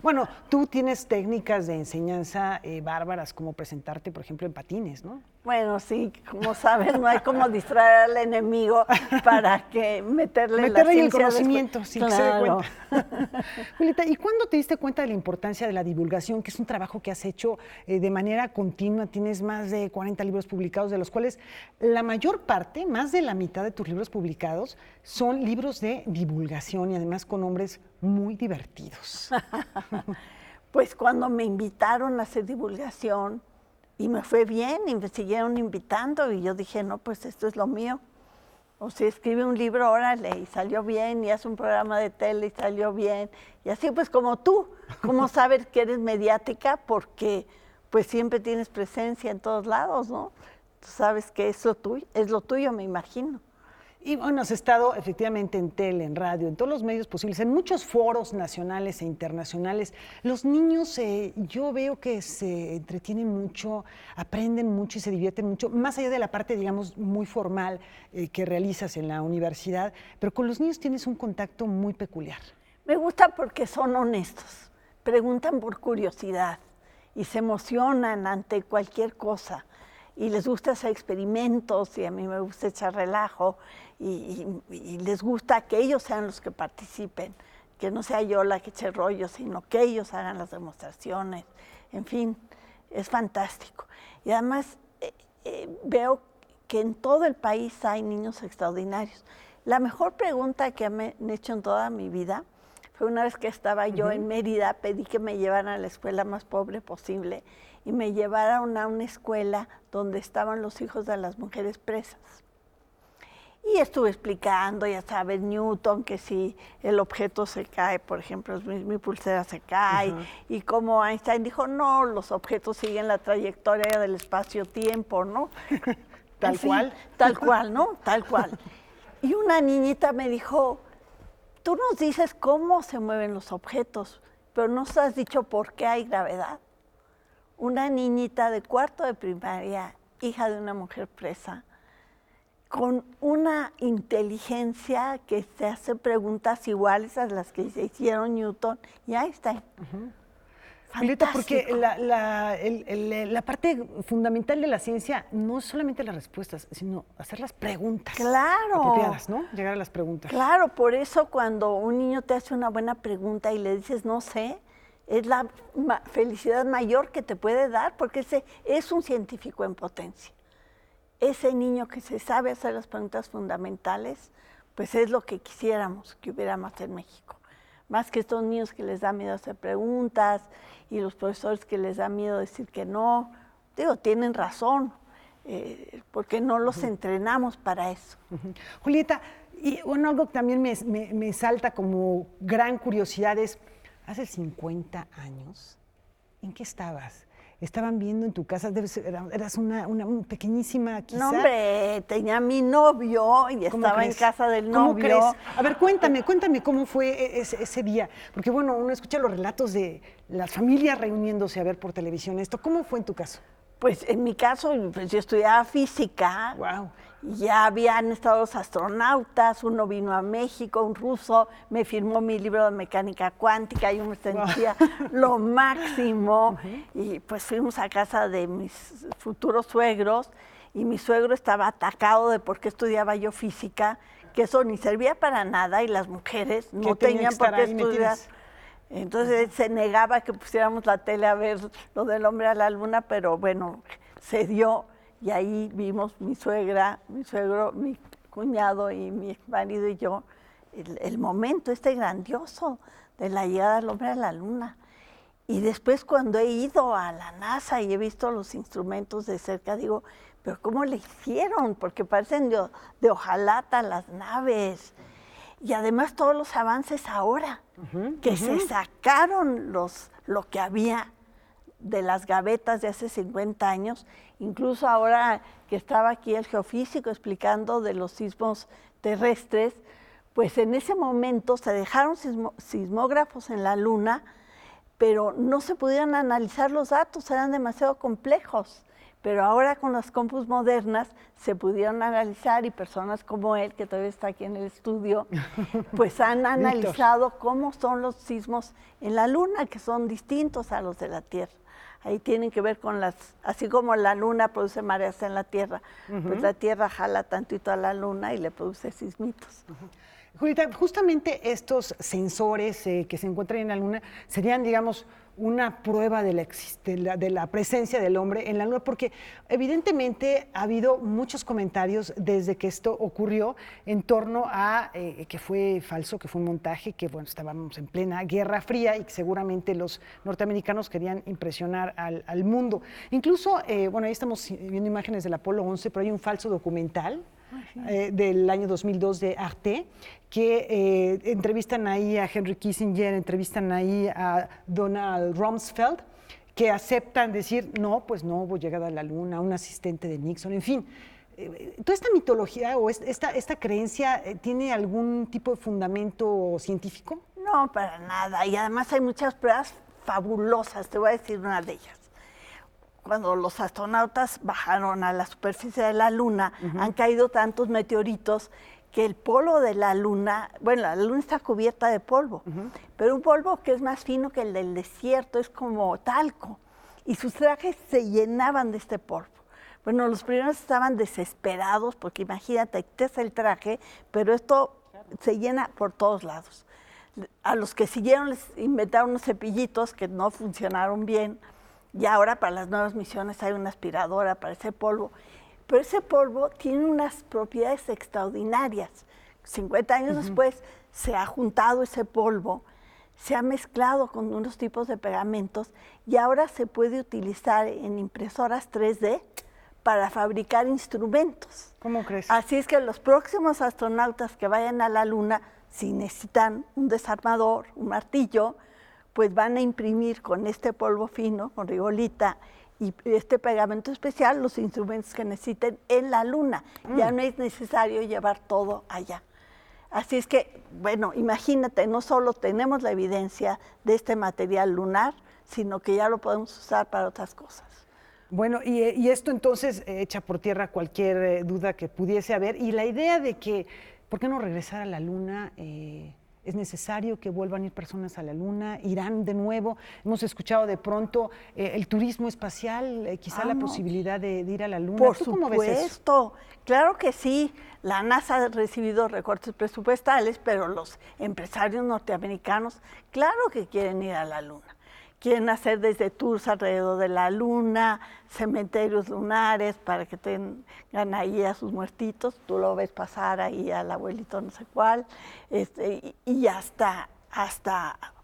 Bueno, tú tienes técnicas de enseñanza bárbaras, como presentarte, por ejemplo, en patines, ¿no? Bueno, sí, como sabes, no hay como distraer al enemigo para que meterle la ciencia el conocimiento, sin que se dé claro. cuenta. Julieta, ¿y cuándo te diste cuenta de la importancia de la divulgación, que es un trabajo que has hecho de manera continua? Tienes más de 40 libros publicados, de los cuales la mayor parte, más de la mitad de tus libros publicados, son libros de divulgación y además con nombres muy divertidos. Pues cuando me invitaron a hacer divulgación, y me fue bien, y me siguieron invitando, y yo dije, no, pues esto es lo mío. O sea, escribe un libro, órale, y salió bien, y hace un programa de tele, y salió bien. Y así pues como tú, ¿cómo sabes que eres mediática? Porque pues siempre tienes presencia en todos lados, ¿no? Tú sabes que es lo tuyo, me imagino. Y bueno, has estado efectivamente en tele, en radio, en todos los medios posibles, en muchos foros nacionales e internacionales. Los niños, yo veo que se entretienen mucho, aprenden mucho y se divierten mucho, más allá de la parte, digamos, muy formal que realizas en la universidad, pero con los niños tienes un contacto muy peculiar. Me gusta porque son honestos, preguntan por curiosidad y se emocionan ante cualquier cosa. Y les gusta hacer experimentos y a mí me gusta echar relajo y les gusta que ellos sean los que participen, que no sea yo la que eche rollo, sino que ellos hagan las demostraciones. En fin, es fantástico. Y además veo que en todo el país hay niños extraordinarios. La mejor pregunta que me han hecho en toda mi vida fue una vez que estaba yo en Mérida, pedí que me llevaran a la escuela más pobre posible. y me llevaron a una escuela donde estaban los hijos de las mujeres presas. Y estuve explicando, ya sabes, Newton, que si el objeto se cae, por ejemplo, mi pulsera se cae, y como Einstein dijo, no, los objetos siguen la trayectoria del espacio-tiempo, ¿no? Tal cual. Tal cual, ¿no? Tal cual. Y una niñita me dijo, tú nos dices cómo se mueven los objetos, pero no nos has dicho por qué hay gravedad. Una niñita de cuarto de primaria, hija de una mujer presa, con una inteligencia que se hace preguntas iguales a las que se hicieron Newton y Einstein. Julieta, porque la parte fundamental de la ciencia no es solamente las respuestas, sino hacer las preguntas apropiadas, ¿no? Llegar a las preguntas. Claro, por eso cuando un niño te hace una buena pregunta y le dices no sé, es la felicidad mayor que te puede dar, porque ese es un científico en potencia. Ese niño que se sabe hacer las preguntas fundamentales, pues es lo que quisiéramos que hubiera más en México. Más que estos niños que les da miedo hacer preguntas y los profesores que les da miedo decir que no. Digo, tienen razón, porque no los entrenamos para eso. Julieta, y bueno, algo que también me salta como gran curiosidad es, hace 50 años, ¿en qué estabas? Estaban viendo en tu casa, eras una pequeñísima quizá. No, hombre, tenía mi novio y estaba en casa del novio. ¿Cómo crees? A ver, cuéntame cómo fue ese día. Porque bueno, uno escucha los relatos de las familias reuniéndose a ver por televisión esto. ¿Cómo fue en tu caso? Pues en mi caso, pues yo estudiaba física. Wow. Ya habían estado los astronautas, uno vino a México, un ruso, me firmó mi libro de mecánica cuántica, yo me sentía lo máximo. Y pues fuimos a casa de mis futuros suegros y mi suegro estaba atacado de por qué estudiaba yo física, que eso ni servía para nada y las mujeres no tenían por qué estudiar. Entonces se negaba que pusiéramos la tele a ver lo del hombre a la luna, pero bueno, se dio. Y ahí vimos mi suegra, mi suegro, mi cuñado y mi marido y yo, el momento grandioso de la llegada del hombre a la luna. Y después cuando he ido a la NASA y he visto los instrumentos de cerca, digo, pero ¿cómo le hicieron? Porque parecen de hojalata las naves. Y además todos los avances ahora, que se sacaron lo que había de las gavetas de hace 50 años, incluso ahora que estaba aquí el geofísico explicando de los sismos terrestres, pues en ese momento se dejaron sismógrafos en la Luna, pero no se pudieron analizar los datos, eran demasiado complejos. Pero ahora con las compus modernas se pudieron analizar y personas como él, que todavía está aquí en el estudio, pues han analizado cómo son los sismos en la Luna, que son distintos a los de la Tierra. Ahí tienen que ver con así como la Luna produce mareas en la Tierra, pues la Tierra jala tantito a la Luna y le produce sismitos. Julieta, justamente estos sensores que se encuentran en la Luna serían, digamos, una prueba de la presencia del hombre en la Luna, porque evidentemente ha habido muchos comentarios desde que esto ocurrió en torno a que fue falso, que fue un montaje, que bueno, estábamos en plena Guerra Fría y que seguramente los norteamericanos querían impresionar al mundo. Incluso, bueno, ahí estamos viendo imágenes del Apolo 11, pero hay un falso documental del año 2002 de Arte, que entrevistan ahí a Henry Kissinger, entrevistan ahí a Donald Rumsfeld, que aceptan decir, no, pues no hubo llegada a la Luna, un asistente de Nixon, en fin. ¿Toda esta mitología o esta creencia tiene algún tipo de fundamento científico? No, para nada. Y además hay muchas pruebas fabulosas. Te voy a decir una de ellas. Cuando los astronautas bajaron a la superficie de la Luna, han caído tantos meteoritos que el polvo de la Luna, bueno, la Luna está cubierta de polvo, pero un polvo que es más fino que el del desierto, es como talco, y sus trajes se llenaban de este polvo. Bueno, los primeros estaban desesperados porque imagínate, te hace el traje, pero esto se llena por todos lados. A los que siguieron les inventaron unos cepillitos que no funcionaron bien, y ahora para las nuevas misiones hay una aspiradora para ese polvo. Pero ese polvo tiene unas propiedades extraordinarias. 50 años después se ha juntado ese polvo, se ha mezclado con unos tipos de pegamentos y ahora se puede utilizar en impresoras 3D para fabricar instrumentos. ¿Cómo crees? Así es que los próximos astronautas que vayan a la Luna, si necesitan un desarmador, un martillo, pues van a imprimir con este polvo fino, con rigolita, y este pegamento especial, los instrumentos que necesiten en la Luna. Ya no es necesario llevar todo allá. Así es que, bueno, imagínate, no solo tenemos la evidencia de este material lunar, sino que ya lo podemos usar para otras cosas. Bueno, y esto entonces echa por tierra cualquier duda que pudiese haber. Y la idea de que, ¿por qué no regresar a la Luna? ¿Es necesario que vuelvan a ir personas a la Luna? ¿Irán de nuevo? Hemos escuchado de pronto el turismo espacial, quizá la posibilidad de ir a la Luna. Por ¿Tú cómo ves eso? supuesto, claro que sí. La NASA ha recibido recortes presupuestales, pero los empresarios norteamericanos, claro que quieren ir a la Luna. Quieren hacer desde tours alrededor de la Luna, cementerios lunares para que tengan ahí a sus muertitos. Tú lo ves pasar ahí al abuelito no sé cuál. Y hasta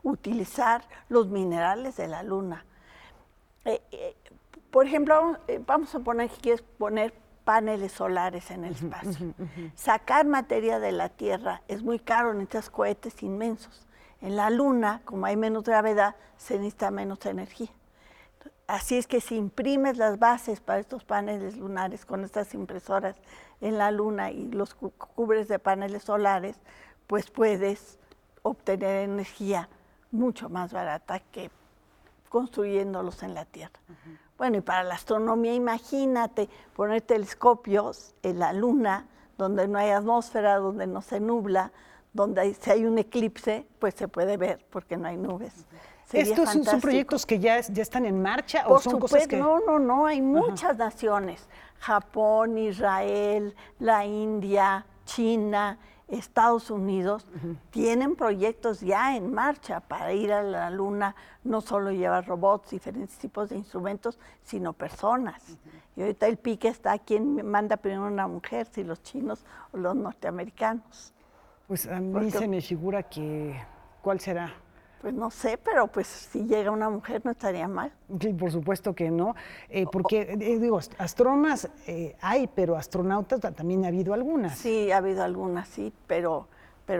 utilizar los minerales de la Luna. Por ejemplo, vamos a poner que quieres poner paneles solares en el espacio. Sacar materia de la Tierra es muy caro, necesitas cohetes inmensos. En la Luna, como hay menos gravedad, se necesita menos energía. Así es que si imprimes las bases para estos paneles lunares con estas impresoras en la Luna y los cubres de paneles solares, pues puedes obtener energía mucho más barata que construyéndolos en la Tierra. Bueno, y para la astronomía, imagínate poner telescopios en la Luna, donde no hay atmósfera, donde no se nubla, donde si hay un eclipse, pues se puede ver porque no hay nubes. ¿Estos son proyectos que ya están en marcha Por o son supuesto, cosas que...? No, hay muchas naciones. Japón, Israel, la India, China, Estados Unidos, tienen proyectos ya en marcha para ir a la Luna, no solo llevar robots, diferentes tipos de instrumentos, sino personas. Y ahorita el pique está quién manda primero una mujer, si los chinos o los norteamericanos. Pues a mí se me figura que, ¿cuál será? Pues no sé, pero pues si llega una mujer no estaría mal. Sí, por supuesto que no, porque digo, astrónomas hay, pero astronautas también ha habido algunas. Sí, ha habido algunas, sí, pero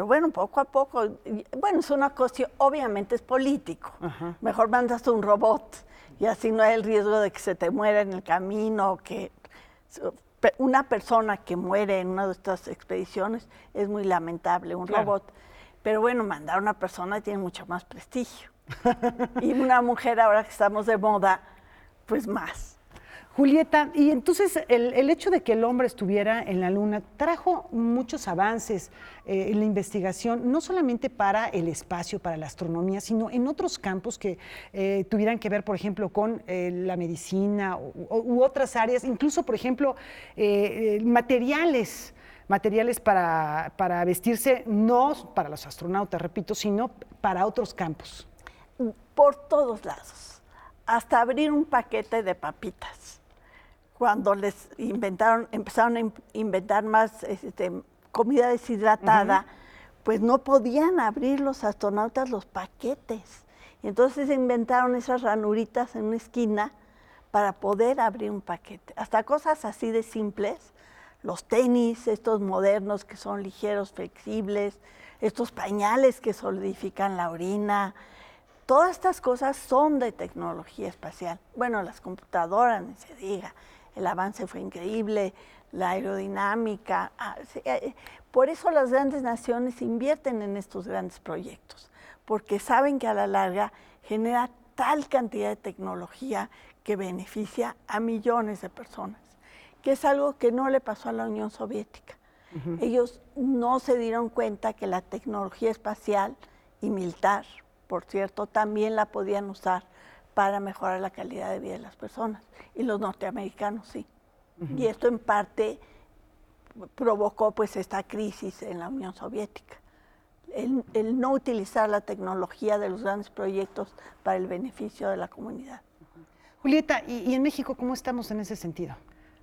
bueno, poco a poco, bueno, es una cuestión, obviamente es político. Mejor mandas un robot y así no hay el riesgo de que se te muera en el camino, que una persona que muere en una de estas expediciones es muy lamentable, un robot. Pero bueno, mandar a una persona tiene mucho más prestigio. Y una mujer, ahora que estamos de moda, pues más. Julieta, y entonces el hecho de que el hombre estuviera en la Luna trajo muchos avances en la investigación, no solamente para el espacio, para la astronomía, sino en otros campos que tuvieran que ver, por ejemplo, con la medicina u otras áreas, incluso, por ejemplo, materiales para vestirse, no para los astronautas, repito, sino para otros campos. Por todos lados, hasta abrir un paquete de papitas. Cuando les empezaron a inventar más comida deshidratada, pues no podían abrir los astronautas los paquetes. Y entonces inventaron esas ranuritas en una esquina para poder abrir un paquete. Hasta cosas así de simples. Los tenis, estos modernos que son ligeros, flexibles, estos pañales que solidifican la orina, todas estas cosas son de tecnología espacial. Bueno, las computadoras, ni se diga, el avance fue increíble, la aerodinámica. Por eso las grandes naciones invierten en estos grandes proyectos, porque saben que a la larga genera tal cantidad de tecnología que beneficia a millones de personas, que es algo que no le pasó a la Unión Soviética. Ellos no se dieron cuenta que la tecnología espacial y militar, por cierto, también la podían usar para mejorar la calidad de vida de las personas. Y los norteamericanos sí. Y esto en parte provocó pues esta crisis en la Unión Soviética. El no utilizar la tecnología de los grandes proyectos para el beneficio de la comunidad. Julieta, ¿y en México cómo estamos en ese sentido?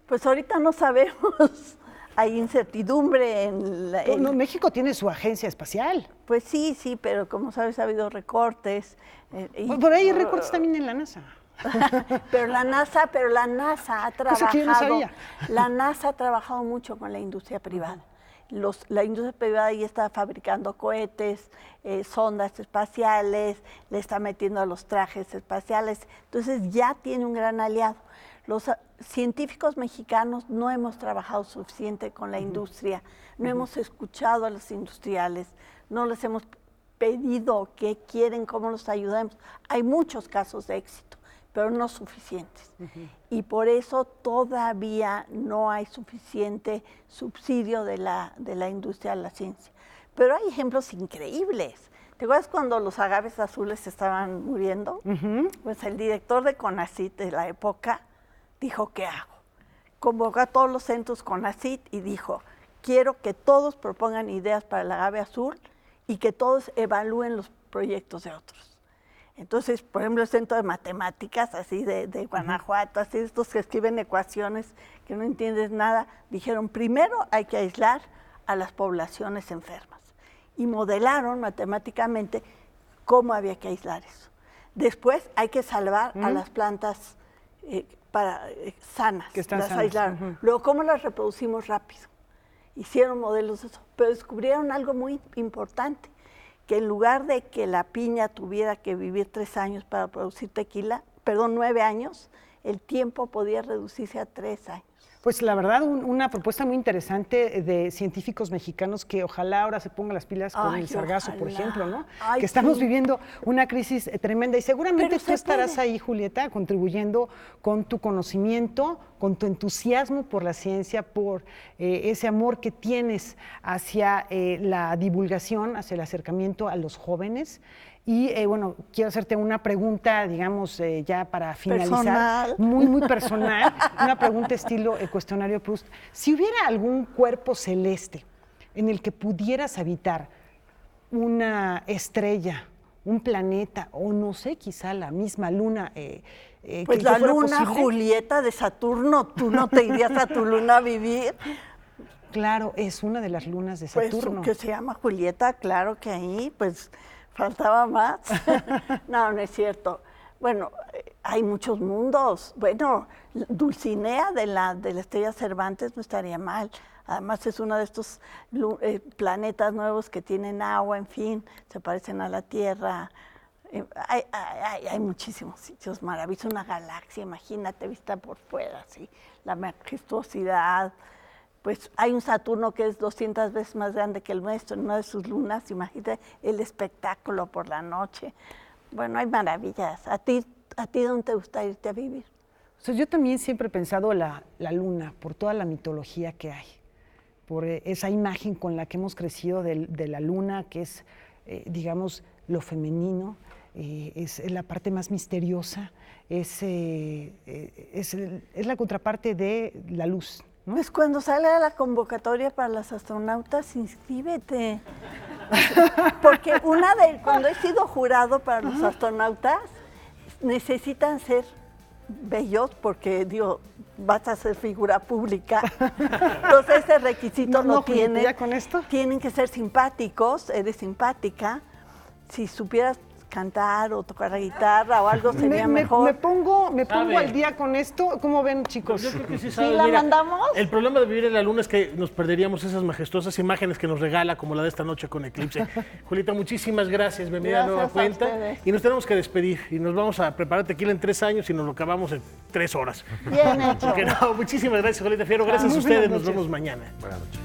Pues ahorita no sabemos. hay incertidumbre en la... No, México tiene su agencia espacial. Pues sí, pero como sabes ha habido recortes. Por ahí hay recortes también en la NASA. pero la NASA ha trabajado. Cosa que yo no sabía. La NASA ha trabajado mucho con la industria privada. La industria privada ya está fabricando cohetes, sondas espaciales, le está metiendo a los trajes espaciales. Entonces ya tiene un gran aliado. Los científicos mexicanos no hemos trabajado suficiente con la industria, no hemos escuchado a los industriales, no les hemos pedido qué quieren, cómo los ayudamos. Hay muchos casos de éxito, pero no suficientes. Y por eso todavía no hay suficiente subsidio de la industria de la ciencia. Pero hay ejemplos increíbles. ¿Te acuerdas cuando los agaves azules estaban muriendo? Pues el director de CONACYT de la época dijo, ¿qué hago? Convocó a todos los centros CONACYT y dijo, quiero que todos propongan ideas para el agave azul y que todos evalúen los proyectos de otros. Entonces, por ejemplo, el Centro de Matemáticas, así de Guanajuato, así estos que escriben ecuaciones que no entiendes nada, dijeron, primero hay que aislar a las poblaciones enfermas. Y modelaron matemáticamente cómo había que aislar eso. Después hay que salvar a las plantas sanas, que están las sanas. aislaron. Luego, ¿cómo las reproducimos rápido? Hicieron modelos de eso, pero descubrieron algo muy importante, que en lugar de que la piña tuviera que vivir 3 años para producir tequila, 9 años, el tiempo podía reducirse a 3 años. Pues la verdad, una propuesta muy interesante de científicos mexicanos que ojalá ahora se pongan las pilas con el sargazo, por ejemplo, ¿no? Que estamos viviendo una crisis tremenda y seguramente tú estarás ahí, Julieta, contribuyendo con tu conocimiento, con tu entusiasmo por la ciencia, por ese amor que tienes hacia la divulgación, hacia el acercamiento a los jóvenes. Y bueno, quiero hacerte una pregunta, digamos, ya para finalizar, muy personal, una pregunta estilo cuestionario Proust. Si hubiera algún cuerpo celeste en el que pudieras habitar una estrella, un planeta, o no sé, quizá la misma luna. Pues la luna, posible. Julieta, de Saturno, ¿tú no te irías a tu luna a vivir? Claro, es una de las lunas de Saturno. Pues, que se llama Julieta, claro que ahí, pues... faltaba más. No es cierto. Bueno, hay muchos mundos. Bueno, Dulcinea de la Estrella Cervantes no estaría mal. Además es uno de estos planetas nuevos que tienen agua, en fin, se parecen a la Tierra. Hay muchísimos sitios maravillosos, una galaxia, imagínate, vista por fuera, ¿sí? La majestuosidad. Pues hay un Saturno que es 200 veces más grande que el nuestro, en una de sus lunas, imagínate el espectáculo por la noche. Bueno, hay maravillas. ¿A ti dónde te gusta irte a vivir? O sea, yo también siempre he pensado la luna, por toda la mitología que hay, por esa imagen con la que hemos crecido de la luna, que es, digamos, lo femenino, es la parte más misteriosa, es la contraparte de la luz. ¿No? Pues cuando sale la convocatoria para las astronautas, inscríbete. Porque cuando he sido jurado para los astronautas, necesitan ser bellos porque, digo, vas a ser figura pública. Entonces ese requisito no tiene. ¿Ya con esto? Tienen que ser simpáticos, eres simpática. Si supieras cantar o tocar la guitarra o algo sería mejor. Me pongo al día con esto. ¿Cómo ven, chicos? Yo creo que sí, ¿Sí la mandamos? El problema de vivir en la luna es que nos perderíamos esas majestuosas imágenes que nos regala, como la de esta noche con eclipse. Julieta, muchísimas gracias, bienvenida a Nueva Cuenta. Y nos tenemos que despedir y nos vamos a preparar tequila en 3 años y nos lo acabamos en 3 horas. Bien hecho. Muchísimas gracias, Julieta Fierro. Gracias a ustedes, nos vemos mañana. Buenas noches.